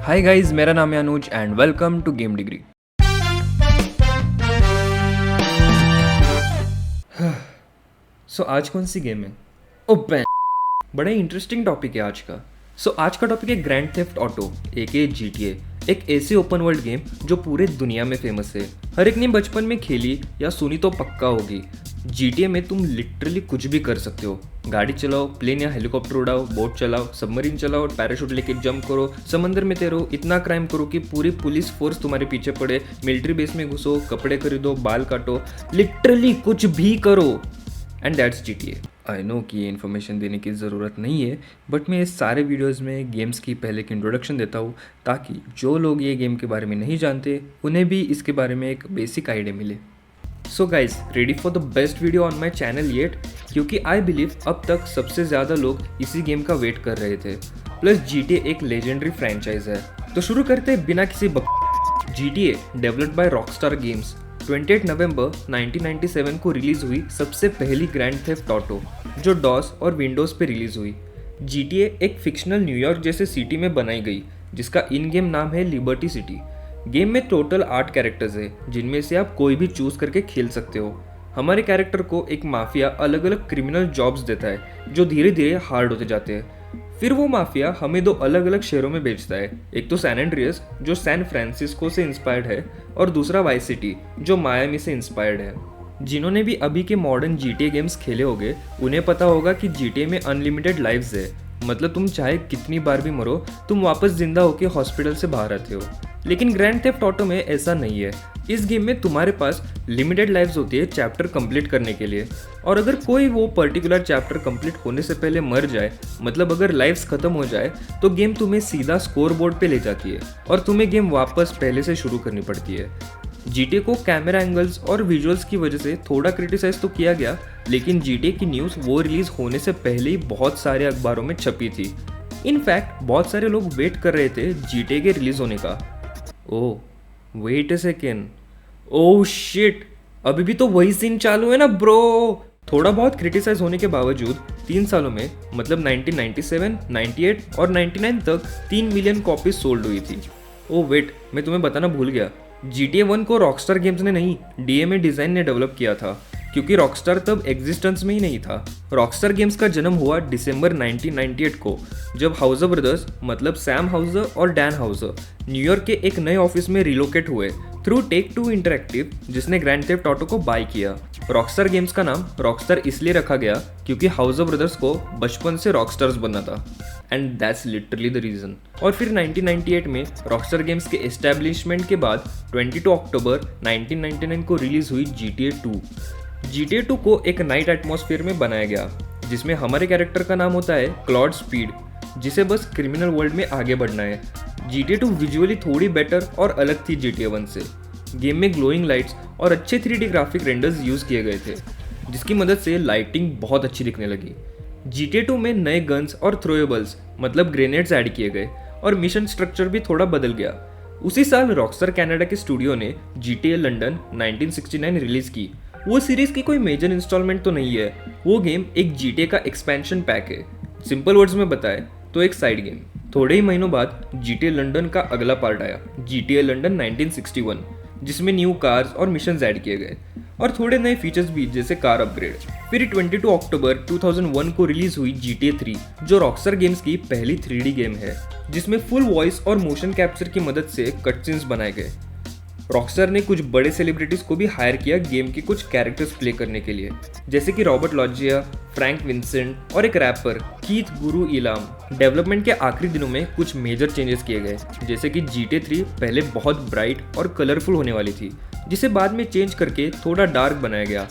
Hi guys, मेरा नाम है Anuj and welcome to Game Degree. So आज कौन सी गेम है? ओपन बड़ा ही इंटरेस्टिंग टॉपिक है आज का। आज का टॉपिक है ग्रैंड थेफ्ट ऑटो एके GTA। एक ऐसी ओपन वर्ल्ड गेम जो पूरे दुनिया में फेमस है। हर एक ने बचपन में खेली या सुनी तो पक्का होगी। GTA में तुम लिटरली कुछ भी कर सकते हो। गाड़ी चलाओ, प्लेन या हेलीकॉप्टर उड़ाओ, बोट चलाओ, सबमरीन चलाओ, पैराशूट लेके जंप करो, समंदर में तैरो, इतना क्राइम करो कि पूरी पुलिस फोर्स तुम्हारे पीछे पड़े, मिलिट्री बेस में घुसो, कपड़े खरीदो, बाल काटो, लिटरली कुछ भी करो। And that's GTA। I know कि ये इन्फॉर्मेशन देने की ज़रूरत नहीं है, बट मैं इस सारे वीडियोज़ में गेम्स की पहले की इंट्रोडक्शन देता हूँ ताकि जो लोग ये गेम के बारे में नहीं जानते उन्हें भी इसके बारे में एक बेसिक आइडिया मिले। So guys, ready for the best video on my channel yet, क्योंकि आई बिलीव अब तक सबसे ज़्यादा लोग इसी गेम का वेट कर रहे थे। प्लस GTA एक लेजेंडरी फ्रेंचाइज है। तो शुरू करते हैं बिना किसी GTA developed by Rockstar games 28 नवंबर 1997 को रिलीज हुई सबसे पहली ग्रैंड थेफ्ट ऑटो, जो डॉस और विंडोज़ पे रिलीज हुई। GTA एक फिक्शनल न्यूयॉर्क जैसे सिटी में बनाई गई जिसका इन गेम नाम है लिबर्टी सिटी। गेम में टोटल 8 कैरेक्टर्स है जिनमें से आप कोई भी चूज करके खेल सकते हो। हमारे कैरेक्टर को एक माफिया अलग अलग क्रिमिनल जॉब्स देता है जो धीरे धीरे हार्ड होते जाते हैं। फिर वो माफिया हमें 2 अलग अलग शहरों में भेजता है, एक तो सैन एंड्रियास जो सैन फ्रांसिस्को से इंस्पायर्ड है और दूसरा वाइस सिटी जो मायामी से इंस्पायर्ड है। जिन्होंने भी अभी के मॉडर्न GTA गेम्स खेले होंगे उन्हें पता होगा कि GTA में अनलिमिटेड लाइव्स है, मतलब तुम चाहे कितनी बार भी मरो तुम वापस जिंदा होकर हॉस्पिटल से बाहर आते हो। लेकिन ग्रैंड थेफ्ट ऑटो में ऐसा नहीं है। इस गेम में तुम्हारे पास लिमिटेड लाइव्स होती है चैप्टर कंप्लीट करने के लिए, और अगर कोई वो पर्टिकुलर चैप्टर कंप्लीट होने से पहले मर जाए, मतलब अगर लाइव्स खत्म हो जाए, तो गेम तुम्हें सीधा स्कोर बोर्ड पे ले जाती है और तुम्हें गेम वापस पहले से शुरू करनी पड़ती है। GTA को कैमरा एंगल्स और विजुअल्स की वजह से थोड़ा क्रिटिसाइज तो किया गया, लेकिन GTA की न्यूज़ वो रिलीज होने से पहले ही बहुत सारे अखबारों में छपी थी। इनफैक्ट बहुत सारे लोग वेट कर रहे थे GTA के रिलीज होने का। Oh wait a second, oh shit, अभी भी तो वही सीन चालू है ना ब्रो। थोड़ा बहुत क्रिटिसाइज होने के बावजूद 3 सालों में, मतलब 1997, 98 और 99 तक 3 मिलियन कॉपीज सोल्ड हुई थी। ओह वेट, मैं तुम्हें बताना भूल गया, GTA 1 को रॉकस्टार गेम्स ने नहीं, DMA डिज़ाइन ने डेवलप किया था, क्योंकि रॉकस्टार तब एग्जिस्टेंस में ही नहीं था। रॉकस्टार गेम्स का जन्म हुआ दिसंबर 1998 को, जब हाउजर ब्रदर्स, मतलब सैम हाउजर और डैन हाउजर, न्यूयॉर्क के एक नए ऑफिस में रिलोकेट हुए थ्रू टेक-2 इंटरैक्टिव, जिसने ग्रैंड थेफ्ट ऑटो को बाय किया। रॉकस्टार गेम्स का नाम रॉकस्टार इसलिए रखा गया क्योंकि हाउजर ब्रदर्स को बचपन से रॉकस्टार्स बनना था, and that's literally the reason. और फिर 1998 में रॉकस्टार गेम्स के एस्टैब्लिशमेंट के बाद 22 अक्टूबर 1999 को रिलीज हुई GTA 2। GTA 2 को एक नाइट एटमॉस्फेयर में बनाया गया, जिसमें हमारे कैरेक्टर का नाम होता है क्लॉड स्पीड, जिसे बस क्रिमिनल वर्ल्ड में आगे बढ़ना है। GTA 2 विजुअली थोड़ी बेटर और अलग थी GTA 1 से। गेम में ग्लोइंग लाइट्स और अच्छे 3D ग्राफिक रेंडर्स यूज किए गए थे, जिसकी मदद से लाइटिंग बहुत अच्छी दिखने लगी। GTA 2 में नए गन्स और थ्रोएबल्स, मतलब ग्रेनेड्स ऐड किए गए और मिशन स्ट्रक्चर भी थोड़ा बदल गया। उसी साल रॉकस्टार कनाडा के स्टूडियो ने GTA लंदन 1969 रिलीज की। वो सीरीज की कोई मेजर इंस्टॉलमेंट तो नहीं है, वो गेम एक GTA का एक्सपेंशन पैक है। सिंपल वर्ड्स में बताए तो एक साइड गेम। थोड़े ही महीनों बाद GTA लंदन का अगला पार्ट आया, GTA लंदन 1961, जिसमें न्यू कार्स और मिशंस ऐड किए गए और थोड़े नए फीचर्स भी, जैसे कार अपग्रेड। फिर 22 अक्टूबर 2001 को रिलीज हुई GTA 3, जो रॉकस्टार गेम्स की पहली 3D गेम है, जिसमें फुल वॉइस और मोशन कैप्चर की मदद से कटसीन्स बनाए गए। रॉकस्टार ने कुछ बड़े सेलिब्रिटीज को भी हायर किया गेम के कुछ कैरेक्टर्स प्ले करने के लिए, जैसे कि रॉबर्ट लॉजिया, फ्रैंक विंसेंट और एक रैपर कीथ गुरु इलाम। डेवलपमेंट के आखिरी दिनों में कुछ मेजर चेंजेस किए गए, जैसे कि GTA 3 पहले बहुत ब्राइट और कलरफुल होने वाली थी, जिसे बाद में चेंज करके थोड़ा डार्क बनाया गया।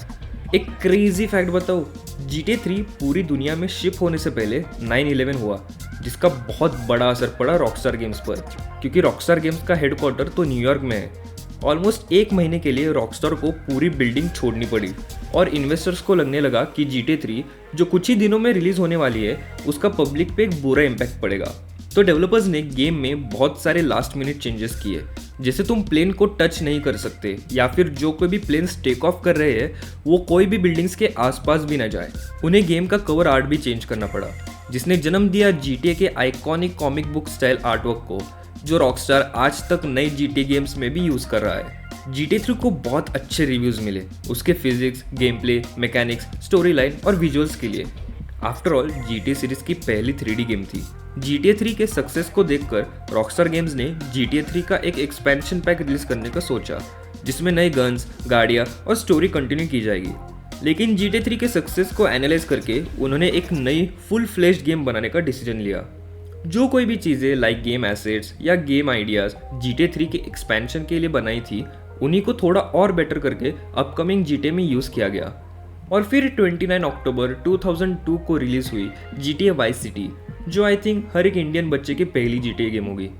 एक क्रेजी फैक्ट बताओ, GTA 3 पूरी दुनिया में शिप होने से पहले 9/11 हुआ, जिसका बहुत बड़ा असर पड़ा रॉकस्टार गेम्स पर, क्योंकि रॉकस्टार गेम्स का हेडक्वार्टर तो न्यूयॉर्क में है। ऑलमोस्ट 1 महीने के लिए रॉकस्टार को पूरी बिल्डिंग छोड़नी पड़ी और इन्वेस्टर्स को लगने लगा कि GTA 3 जो कुछ ही दिनों में रिलीज होने वाली है, उसका पब्लिक पे एक बुरा इम्पैक्ट पड़ेगा। तो डेवलपर्स ने गेम में बहुत सारे लास्ट मिनट चेंजेस किए, जैसे तुम प्लेन को टच नहीं कर सकते, या फिर जो कोई भी प्लेन्स टेक ऑफ कर रहे हैं वो कोई भी बिल्डिंग्स के आसपास भी ना जाए। उन्हें गेम का कवर आर्ट भी चेंज करना पड़ा, जिसने जन्म दिया GTA के iconic comic book style artwork को, जो रॉकस्टार आज तक नए GTA गेम्स में भी यूज़ कर रहा है। GTA 3 को बहुत अच्छे रिव्यूज़ मिले उसके physics, game play, mechanics, story line और विजुअल्स के लिए। आफ्टर ऑल GTA सीरीज की पहली 3D गेम थी। GTA 3 के सक्सेस को देखकर रॉकस्टार गेम्स ने GTA 3 का एक एक्सपेंशन पैक रिलीज करने का सोचा, जिसमें नए गन्स, गाड़ियाँ और स्टोरी कंटिन्यू की जाएगी। लेकिन GTA 3 के सक्सेस को एनालाइज करके उन्होंने एक नई फुल फ्लेश्ड गेम बनाने का डिसीजन लिया। जो कोई भी चीज़ें लाइक गेम एसेट्स या गेम आइडियाज़ GTA 3 के एक्सपेंशन के लिए बनाई थी, उन्हीं को थोड़ा और बेटर करके अपकमिंग GTA में यूज़ किया गया। और फिर 29 अक्टूबर 2002 को रिलीज़ हुई GTA वाइस सिटी, जो आई थिंक हर एक इंडियन बच्चे की पहली GTA गेम होगी।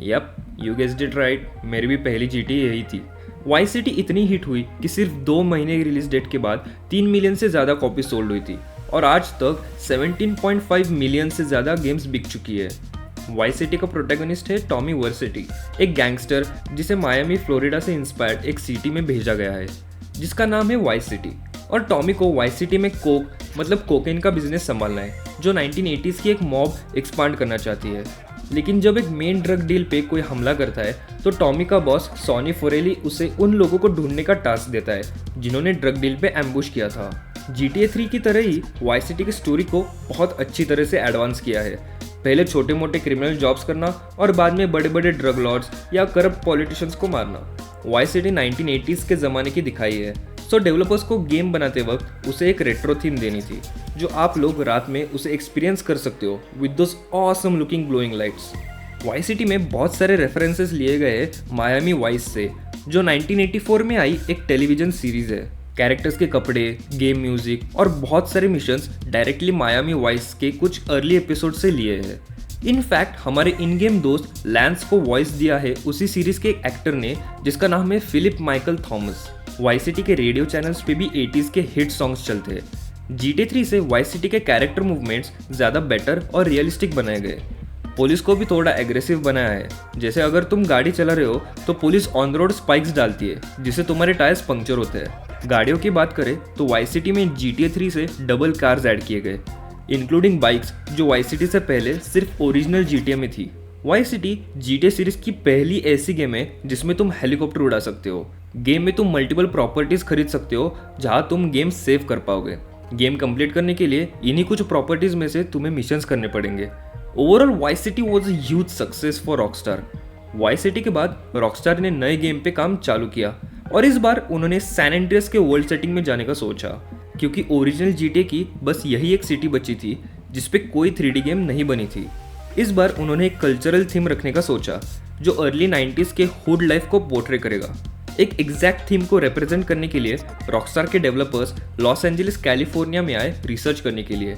Yup, you guessed it right, मेरी भी पहली GTA यही थी। वाइस सिटी इतनी हिट हुई कि सिर्फ 2 महीने की रिलीज डेट के बाद 3 मिलियन से ज़्यादा कॉपी सोल्ड हुई थी और आज तक 17.5 मिलियन से ज़्यादा गेम्स बिक चुकी है। वाइस सिटी का प्रोटैगनिस्ट है टॉमी वर्सेटी, एक गैंगस्टर जिसे मायामी फ्लोरिडा से इंस्पायर्ड एक सिटी में भेजा गया है जिसका नाम है वाइस सिटी। और टॉमी को वाइस सिटी में कोक मतलब कोकेन का बिजनेस संभालना है, जो 1980s की एक मॉब एक्सपांड करना चाहती है। लेकिन जब एक मेन ड्रग डील पे कोई हमला करता है तो टॉमी का बॉस सॉनी फोरेली उसे उन लोगों को ढूंढने का टास्क देता है जिन्होंने ड्रग डील पे एम्बुश किया था। GTA 3 की तरह ही वाइस सिटी की स्टोरी को बहुत अच्छी तरह से एडवांस किया है। पहले छोटे मोटे क्रिमिनल जॉब्स करना और बाद में बड़े बड़े ड्रग लॉर्ड्स या करप्ट पॉलिटिशियंस को मारना। वाइस सिटी 1980s के ज़माने की दिखाई है, सो डेवलपर्स को गेम बनाते वक्त उसे एक रेट्रो थीम देनी थी, जो आप लोग रात में उसे एक्सपीरियंस कर सकते हो with those awesome looking glowing lights. Vice city में बहुत सारे रेफरेंसेस लिए गए मायामी वाइस से, जो 1984 में आई एक टेलीविजन सीरीज है। कैरेक्टर्स के कपड़े, गेम म्यूजिक और बहुत सारे मिशंस डायरेक्टली मायामी वाइस के कुछ अर्ली एपिसोड से लिए हैं। इनफैक्ट हमारे इन गेम दोस्त लैंस को वॉइस दिया है उसी सीरीज के एक एक्टर ने, जिसका नाम है Philip Michael Thomas. Vice City के रेडियो चैनल्स पे भी 80s के हिट सॉन्ग्स चलते हैं। GTA 3 से वाइस सिटी के कैरेक्टर मूवमेंट्स ज़्यादा बेटर और रियलिस्टिक बनाए गए। पुलिस को भी थोड़ा एग्रेसिव बनाया है, जैसे अगर तुम गाड़ी चला रहे हो तो पुलिस ऑन रोड स्पाइक्स डालती है जिससे तुम्हारे टायर्स पंक्चर होते हैं। गाड़ियों की बात करें तो वाइस सिटी में GTA 3 से डबल कार्स ऐड किए गए, इंक्लूडिंग बाइक्स, जो वाइस सिटी से पहले सिर्फ ओरिजिनल GTA में थी। वाइस सिटी GTA सीरीज की पहली ऐसी गेम है जिसमें तुम हेलीकॉप्टर उड़ा सकते हो। गेम में तुम मल्टीपल प्रॉपर्टीज खरीद सकते हो जहां तुम गेम सेव कर पाओगे। गेम कंप्लीट करने के लिए इन्हीं कुछ प्रॉपर्टीज में से तुम्हें मिशंस करने पड़ेंगे। Overall vice city was a huge success for Rockstar. Vice City के बाद रॉकस्टार ने नए गेम पे काम चालू किया और इस बार उन्होंने सैन एंड्रियास के वर्ल्ड सेटिंग में जाने का सोचा, क्योंकि ओरिजिनल GTA की बस यही एक सिटी बची थी जिसपे कोई 3D गेम नहीं बनी थी। इस बार उन्होंने एक कल्चरल थीम रखने का सोचा जो अर्ली 90s के हुड लाइफ को पोर्ट्रे करेगा। एक एग्जैक्ट थीम को रिप्रेजेंट करने के लिए रॉकस्टार के डेवलपर्स लॉस एंजलिस कैलिफोर्निया में आए रिसर्च करने के लिए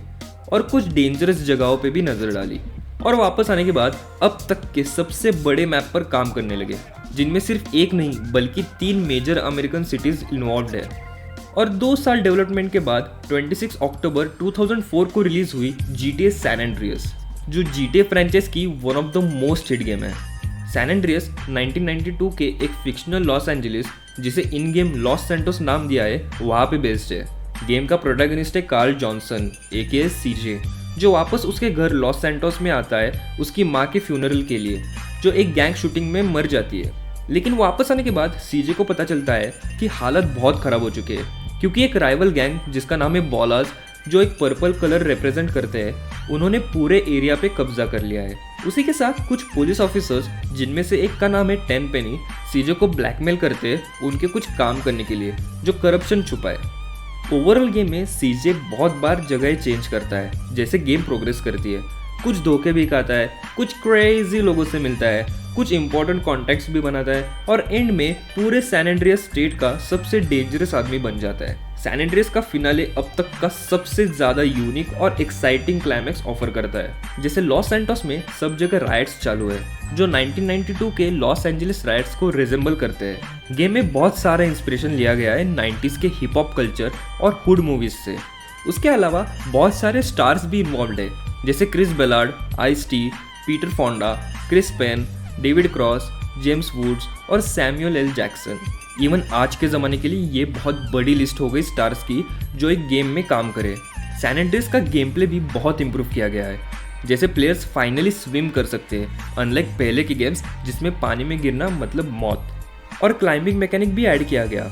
और कुछ डेंजरस जगहों पे भी नजर डाली, और वापस आने के बाद अब तक के सबसे बड़े मैप पर काम करने लगे, जिनमें सिर्फ एक नहीं बल्कि 3 मेजर अमेरिकन सिटीज इन्वॉल्व है। और 2 साल डेवलपमेंट के बाद 26 अक्टूबर 2004 को रिलीज हुई GTA सैन एंड्रियास, जो GTA फ्रेंचाइज की one of the most hit game है। सैन एंड्रियास 1992 के एक फिक्शनल लॉस एंजलिस, जिसे इन गेम लॉस सैंटोस नाम दिया है, वहाँ पे बेस्ड है। गेम का प्रोटैगनिस्ट है कार्ल जॉनसन AKA CJ, जो वापस उसके घर लॉस सैंटोस में आता है उसकी माँ के फ्यूनरल के लिए, जो एक गैंग शूटिंग में मर जाती है। लेकिन वापस आने के बाद CJ को पता चलता है कि हालत बहुत खराब हो चुकी है, क्योंकि एक राइवल गैंग जिसका नाम है बॉलाज, जो एक पर्पल कलर रिप्रेजेंट करते हैं, उन्होंने पूरे एरिया पे कब्जा कर लिया है। उसी के साथ कुछ पुलिस ऑफिसर्स, जिनमें से एक का नाम है टेनपेनी, CJ को ब्लैकमेल करते हैं उनके कुछ काम करने के लिए जो करप्शन छुपाए। ओवरऑल गेम में CJ बहुत बार जगह चेंज करता है जैसे गेम प्रोग्रेस करती है। कुछ धोखे भी खाता है, कुछ क्रेजी लोगों से मिलता है, कुछ इंपॉर्टेंट कॉन्टैक्ट्स भी बनाता है और एंड में पूरे सैन एंड्रियास स्टेट का सबसे डेंजरस आदमी बन जाता है। सैन एंड्रियास का फिनाले अब तक का सबसे ज्यादा यूनिक और एक्साइटिंग क्लाइमैक्स ऑफर करता है। जैसे लॉस सैंटोस में सब जगह राइट्स चालू है, जो 1992 के लॉस एंजलिस राइट्स को रिजेंबल करते हैं। गेम में बहुत सारा इंस्पिरेशन लिया गया है 90s के हिप हॉप कल्चर और हुड मूवीज से। उसके अलावा बहुत सारे स्टार्स भी इन्वॉल्व है, जैसे Chris Bellard, Ice T, Peter Fonda, Chris Penn, David Cross, James Woods और सैमुअल एल जैक्सन। इवन आज के ज़माने के लिए ये बहुत बड़ी लिस्ट हो गई स्टार्स की जो एक गेम में काम करे। सैन एंड्रियास का गेम प्ले भी बहुत इंप्रूव किया गया है। जैसे प्लेयर्स फाइनली स्विम कर सकते हैं, अनलाइक पहले के गेम्स जिसमें पानी में गिरना मतलब मौत। और क्लाइंबिंग मैकेनिक भी ऐड किया गया।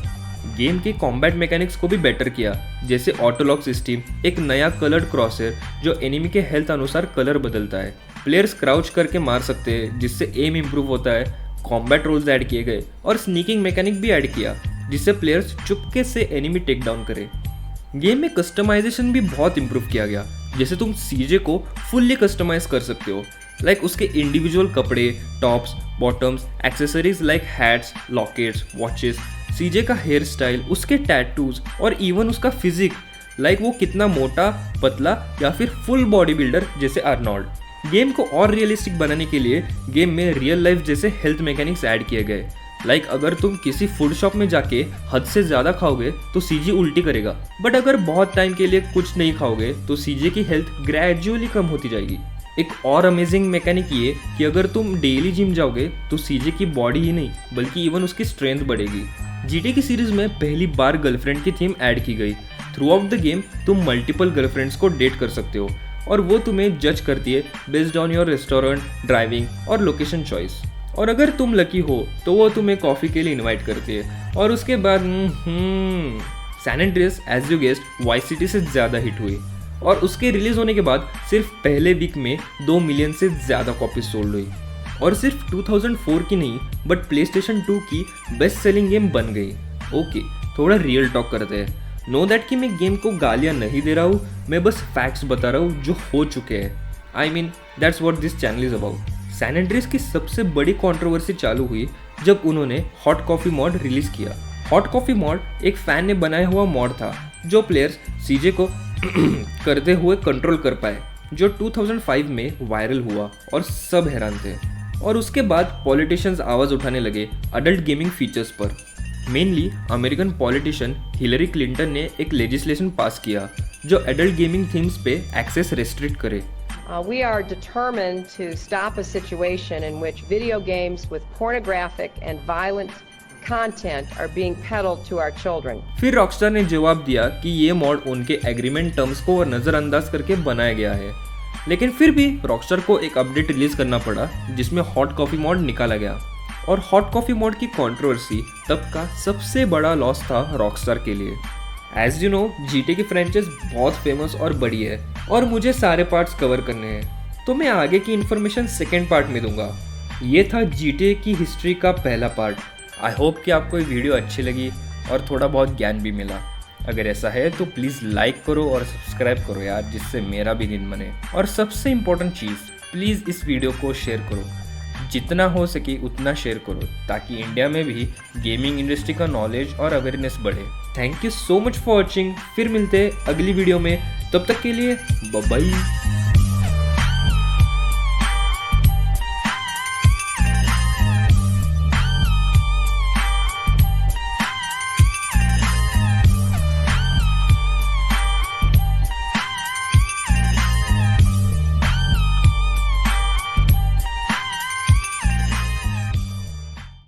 गेम के कॉम्बैट मैकेनिक्स को भी बेटर किया, जैसे ऑटोलॉक सिस्टम, एक नया कलर्ड क्रॉसर जो एनिमी के हेल्थ अनुसार कलर बदलता है। प्लेयर्स क्राउच करके मार सकते हैं जिससे एम इंप्रूव होता है। कॉम्बैट रोल्स ऐड किए गए और स्नीकिंग मैकेनिक भी ऐड किया, जिससे प्लेयर्स चुपके से एनिमी टेक डाउन करे। गेम में कस्टमाइजेशन भी बहुत इंप्रूव किया गया, जैसे तुम सीजे को फुल्ली कस्टमाइज कर सकते हो, लाइक उसके इंडिविजुअल कपड़े, tops, bottoms, accessories like hats, lockets, watches, CJ का हेयर स्टाइल, उसके टैटूज और इवन उसका फिजिक, लाइक वो कितना मोटा, पतला या फिर फुल बॉडी बिल्डर जैसे आर्नोल्ड। गेम को और रियलिस्टिक बनाने के लिए गेम में रियल लाइफ जैसे हेल्थ मैकेनिक्स ऐड किए गए, लाइक अगर तुम किसी फूड शॉप में जाके हद से ज़्यादा खाओगे तो सीजे उल्टी करेगा, बट अगर बहुत टाइम के लिए कुछ नहीं खाओगे तो सीजे की हेल्थ ग्रेजुअली कम होती जाएगी। एक और अमेजिंग मैकेनिक ये कि अगर तुम डेली जिम जाओगे तो सीजे की बॉडी ही नहीं बल्कि इवन उसकी स्ट्रेंथ बढ़ेगी। जीटी की सीरीज में पहली बार गर्लफ्रेंड की थीम ऐड की गई। थ्रू आउट द गेम तुम मल्टीपल गर्लफ्रेंड्स को डेट कर सकते हो और वो तुम्हें जज करती है based on your restaurant, driving और लोकेशन चॉइस। और अगर तुम लकी हो तो वो तुम्हें कॉफ़ी के लिए इनवाइट करती है। और उसके बाद San Andreas as you guessed Vice City से ज़्यादा हिट हुई और उसके रिलीज होने के बाद सिर्फ पहले वीक में 2 मिलियन से ज़्यादा कॉपीज सोल्ड हुई और सिर्फ 2004 की नहीं बट प्लेस्टेशन 2 की बेस्ट सेलिंग गेम बन गई। ओके, थोड़ा रियल टॉक करते हैं। नो दैट कि मैं गेम को गालियाँ नहीं दे रहा हूँ, मैं बस फैक्ट्स बता रहा हूँ जो हो चुके हैं। I mean that's what this channel is about. San Andreas की सबसे बड़ी कंट्रोवर्सी चालू हुई जब उन्होंने हॉट कॉफ़ी मॉड रिलीज किया। हॉट कॉफ़ी मॉड एक फैन ने बनाया हुआ मॉड था जो प्लेयर्स सीजे को करते हुए कंट्रोल कर पाए, जो 2005 में वायरल हुआ और सब हैरान थे। और उसके बाद पॉलिटिशियंस आवाज़ उठाने लगे अडल्ट गेमिंग फीचर्स पर। Mainly American politician Hillary Clinton ने एक लेजिस्लेशन पास किया जो एडल्ट गेमिंग थीम्स पे एक्सेस रेस्ट्रिक्ट करे। We are determined to stop a situation in which video games with pornographic and violent content are being peddled to our children. फिर Rockstar ने जवाब दिया कि ये मॉड उनके एग्रीमेंट टर्म्स को नज़रअंदाज करके बनाया गया है, लेकिन फिर भी रॉकस्टार को एक अपडेट रिलीज करना पड़ा जिसमें हॉट कॉफ़ी मॉड निकाला गया। और हॉट कॉफ़ी मॉड की कंट्रोवर्सी तब का सबसे बड़ा लॉस था रॉकस्टार के लिए। एज यू नो, जीटी की फ्रेंचाइज बहुत फेमस और बड़ी है और मुझे सारे पार्ट्स कवर करने हैं, तो मैं आगे की इन्फॉर्मेशन सेकेंड पार्ट में दूंगा। ये था जीटी की हिस्ट्री का पहला पार्ट। आई होप कि आपको ये वीडियो अच्छी लगी और थोड़ा बहुत ज्ञान भी मिला। अगर ऐसा है तो प्लीज़ लाइक करो और सब्सक्राइब करो यार, जिससे मेरा भी दिन बने। और सबसे इम्पोर्टेंट चीज़, प्लीज़ इस वीडियो को शेयर करो, जितना हो सके उतना शेयर करो ताकि इंडिया में भी गेमिंग इंडस्ट्री का नॉलेज और अवेयरनेस बढ़े। Thank you so much for watching. फिर मिलते हैं अगली वीडियो में, तब तक के लिए बाय बाय।